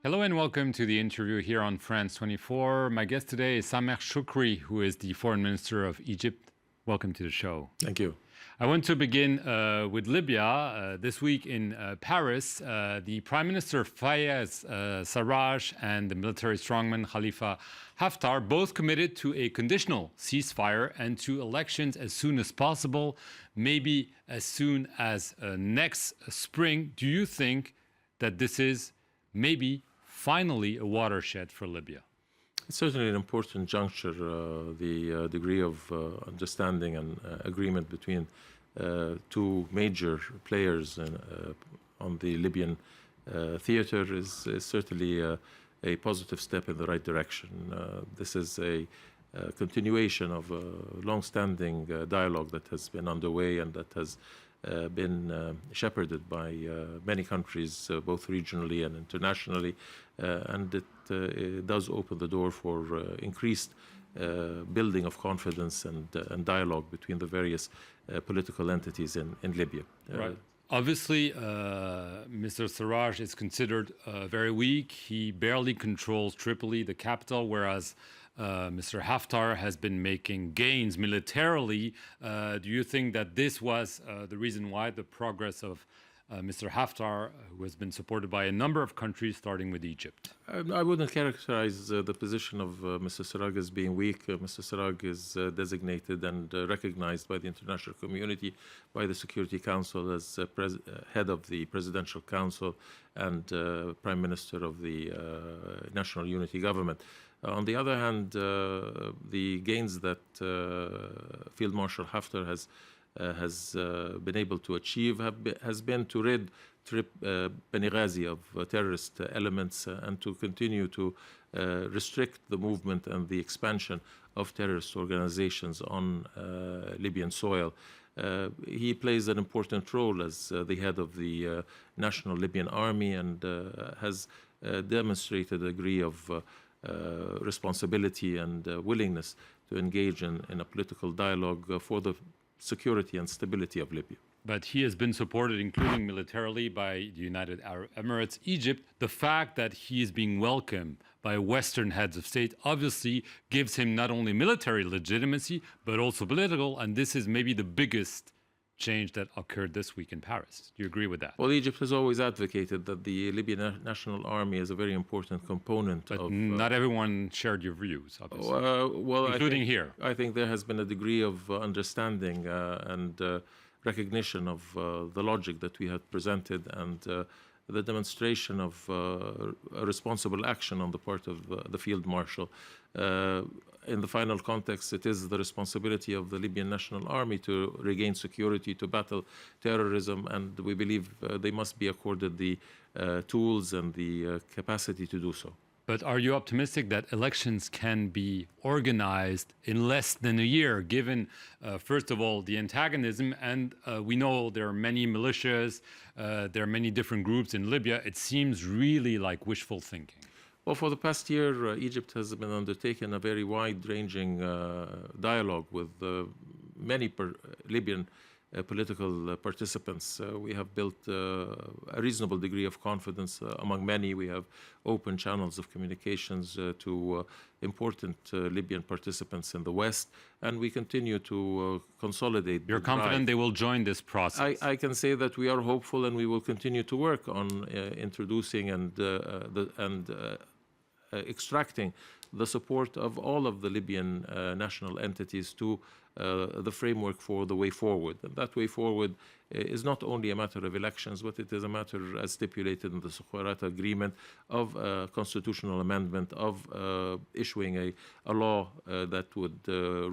Hello and welcome to the interview here on France 24. My guest today is Sameh Shoukry, who is the Foreign Minister of Egypt. Welcome to the show. Thank you. I want to begin with Libya. This week in Paris, the Prime Minister Fayez Sarraj and the military strongman Khalifa Haftar both committed to a conditional ceasefire and to elections as soon as possible, maybe as soon as next spring. Do you think that this is maybe finally a watershed for Libya? It's certainly an important juncture, the degree of understanding and agreement between two major players on the Libyan theater is certainly a positive step in the right direction. This is a continuation of a long-standing dialogue that has been underway and that has been shepherded by many countries, both regionally and internationally, and it does open the door for increased building of confidence and dialogue between the various political entities in Libya. Right. Obviously, Mr. Sarraj is considered very weak. He barely controls Tripoli, the capital, whereas Mr. Haftar has been making gains militarily. Do you think that this was the reason why the progress of Mr. Haftar, who has been supported by a number of countries, starting with Egypt? I wouldn't characterize the position of Mr. Sarraj as being weak. Mr. Sarraj is designated and recognized by the international community, by the Security Council as head of the Presidential Council and Prime Minister of the National Unity Government. On the other hand, the gains that Field Marshal Haftar has been able to achieve has been to rid Benghazi of terrorist elements and to continue to restrict the movement and the expansion of terrorist organizations on Libyan soil. He plays an important role as the head of the National Libyan Army and has demonstrated a degree of responsibility and willingness to engage in a political dialogue for the security and stability of Libya. But he has been supported, including militarily, by the United Arab Emirates, Egypt. The fact that he is being welcomed by Western heads of state obviously gives him not only military legitimacy, but also political, and this is maybe the biggest change that occurred this week in Paris. Do you agree with that? Well, Egypt has always advocated that the Libyan National Army is a very important component but not everyone shared your views, obviously, including here. I think there has been a degree of understanding and recognition of the logic that we had presented and the demonstration of a responsible action on the part of the Field Marshal. In the final context, it is the responsibility of the Libyan National Army to regain security, to battle terrorism, and we believe they must be accorded the tools and the capacity to do so. But are you optimistic that elections can be organized in less than a year, given, first of all, the antagonism? And we know there are many militias, there are many different groups in Libya. It seems really like wishful thinking. Well, for the past year, Egypt has been undertaking a very wide-ranging dialogue with many Libyan political participants. We have built a reasonable degree of confidence among many. We have open channels of communications to important Libyan participants in the West, and we continue to consolidate. You're confident they will join this process? I can say that we are hopeful, and we will continue to work on introducing and extracting the support of all of the Libyan national entities to the framework for the way forward. And that way forward is not only a matter of elections, but it is a matter, as stipulated in the Sukharat Agreement, of constitutional amendment, of issuing a law that would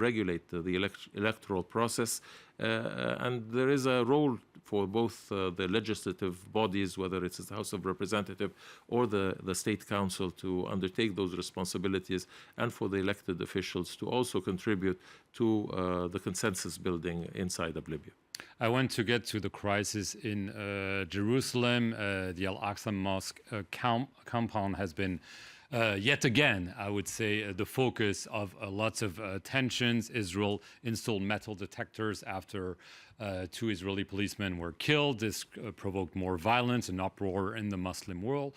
regulate the electoral process. And there is a role for both the legislative bodies, whether it's the House of Representatives or the State Council, to undertake those responsibilities, and for the elected officials to also contribute to the consensus building inside of Libya. I want to get to the crisis in Jerusalem. The AlAqsa mosque compound has been Yet again, I would say the focus of lots of tensions. Israel installed metal detectors after two Israeli policemen were killed. This provoked more violence and uproar in the Muslim world.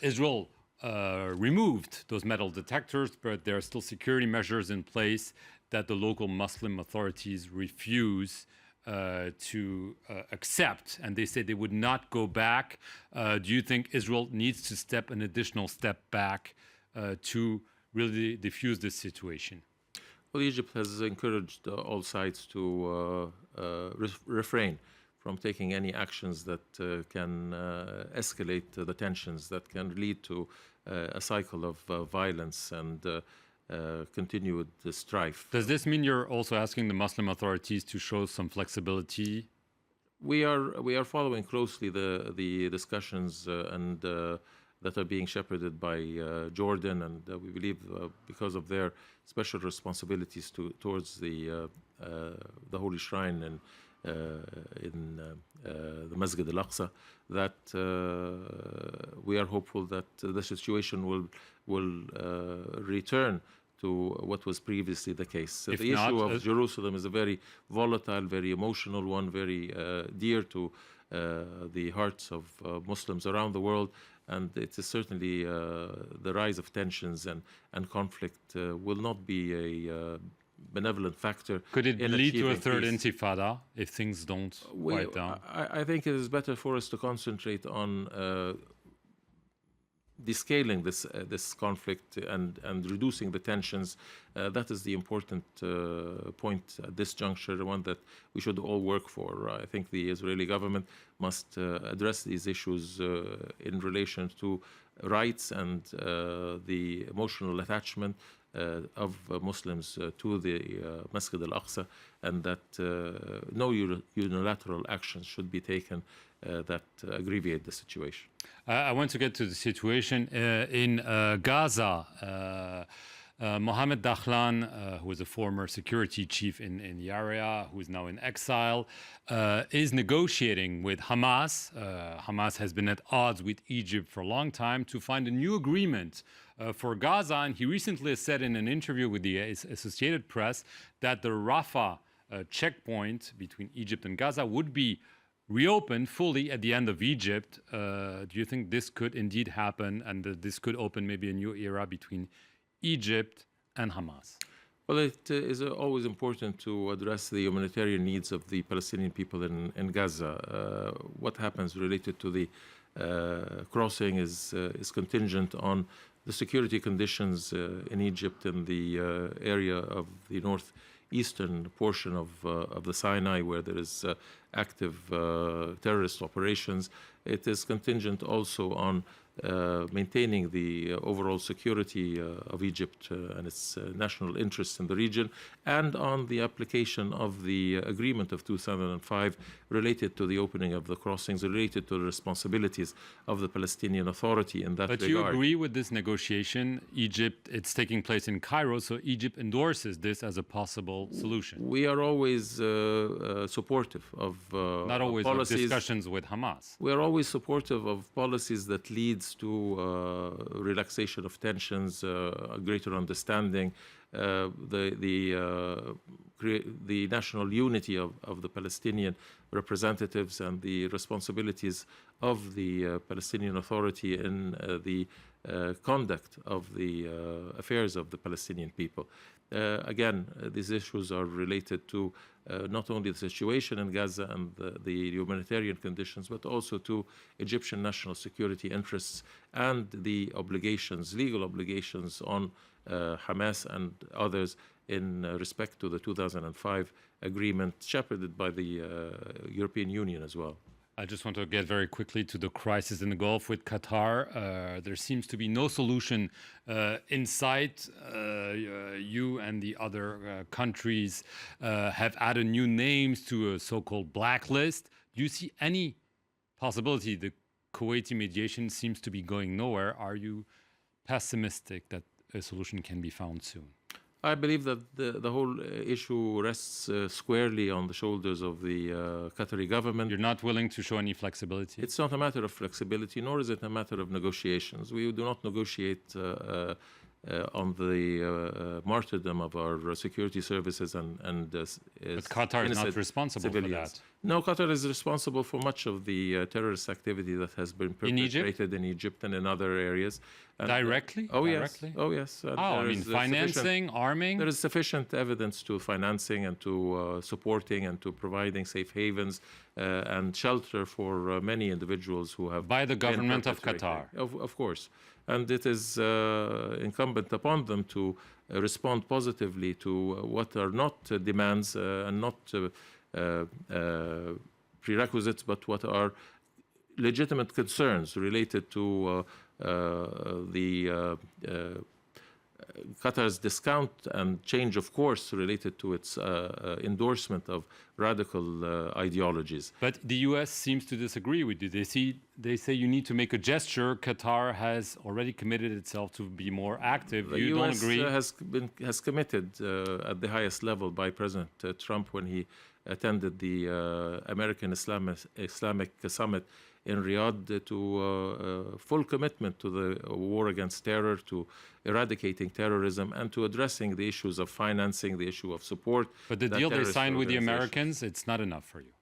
Israel removed those metal detectors, but there are still security measures in place that the local Muslim authorities refuse to accept, and they say they would not go back. Do you think Israel needs to step an additional step back to really diffuse this situation? Well, Egypt has encouraged all sides to refrain from taking any actions that can escalate the tensions, that can lead to a cycle of violence and continue with the strife. Does this mean you're also asking the Muslim authorities to show some flexibility? We are following closely the discussions that are being shepherded by Jordan, and we believe because of their special responsibilities towards the Holy Shrine and in the Masjid AlAqsa, that we are hopeful that the situation will return to what was previously the case. The issue of Jerusalem is a very volatile, very emotional one, very dear to the hearts of Muslims around the world. And it is certainly the rise of tensions and conflict will not be a benevolent factor. Could it lead to a third intifada if things don't quiet down? I think it is better for us to concentrate on descaling this conflict and reducing the tensions. That is the important point at this juncture, one that we should all work for. I think the Israeli government must address these issues in relation to rights and the emotional attachment of Muslims to the Masjid al-Aqsa, and that no unilateral actions should be taken that aggravate the situation. I want to get to the situation in Gaza. Mohammed Dakhlan, who was a former security chief in the area, who is now in exile, is negotiating with Hamas. Hamas has been at odds with Egypt for a long time to find a new agreement for Gaza. And he recently said in an interview with the Associated Press that the Rafah checkpoint between Egypt and Gaza would be reopened fully at the end of Egypt. Do you think this could indeed happen, and that this could open maybe a new era between Egypt and Hamas? Well, it is always important to address the humanitarian needs of the Palestinian people in Gaza. What happens related to the crossing is contingent on the security conditions in Egypt and the area of the northeastern portion of the Sinai, where there is active terrorist operations. It is contingent also on maintaining the overall security of Egypt and its national interests in the region, and on the application of the agreement of 2005 related to the opening of the crossings, related to the responsibilities of the Palestinian Authority in that regard. But you agree with this negotiation? Egypt, it's taking place in Cairo, so Egypt endorses this as a possible solution. We are always supportive of not always policies. Discussions with Hamas. We are always supportive of policies that leads to relaxation of tensions, a greater understanding, the national unity of the Palestinian representatives, and the responsibilities of the Palestinian Authority in the conduct of the affairs of the Palestinian people. Again, these issues are related to not only the situation in Gaza and the humanitarian conditions, but also to Egyptian national security interests and the obligations, legal obligations on Hamas and others in respect to the 2005 agreement, shepherded by the European Union as well. I just want to get very quickly to the crisis in the Gulf with Qatar. There seems to be no solution in sight. You and the other countries have added new names to a so-called blacklist. Do you see any possibility? The Kuwaiti mediation seems to be going nowhere. Are you pessimistic that a solution can be found soon? I believe that the whole issue rests squarely on the shoulders of the Qatari government. You're not willing to show any flexibility? It's not a matter of flexibility, nor is it a matter of negotiations. We do not negotiate on the martyrdom of our security services and But Qatar is not responsible civilians. for that. No, Qatar is responsible for much of the terrorist activity that has been perpetrated in Egypt and in other areas. And, Directly? Oh, Directly? yes. Oh, yes. And I mean, financing, arming? There is sufficient evidence to financing and to supporting and to providing safe havens and shelter for many individuals who have By the been government of perpetrated. Qatar? Of course. And it is incumbent upon them to respond positively to what are not demands and not prerequisites, but what are legitimate concerns related to Qatar's discount and change of course related to its endorsement of radical ideologies. But the U.S. seems to disagree with you. They say you need to make a gesture. Qatar has already committed itself to be more active. The You US don't agree? has committed at the highest level by President Trump when he attended the American Islamic Summit in Riyadh to full commitment to the war against terror, to eradicating terrorism, and to addressing the issues of financing, the issue of support. But the deal they signed with the Americans, it's not enough for you.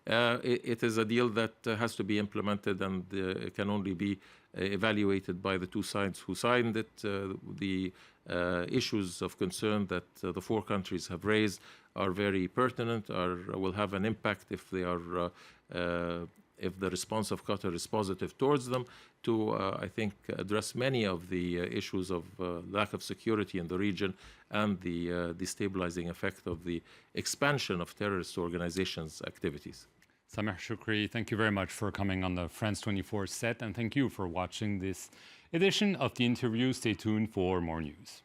It is a deal that has to be implemented and can only be evaluated by the two sides who signed it. The issues of concern that the four countries have raised are very pertinent, will have an impact if they are if the response of Qatar is positive towards them, to, I think, address many of the issues of lack of security in the region and the destabilizing effect of the expansion of terrorist organizations' activities. Sameh Shoukry, thank you very much for coming on the France 24 set, and thank you for watching this edition of The Interview. Stay tuned for more news.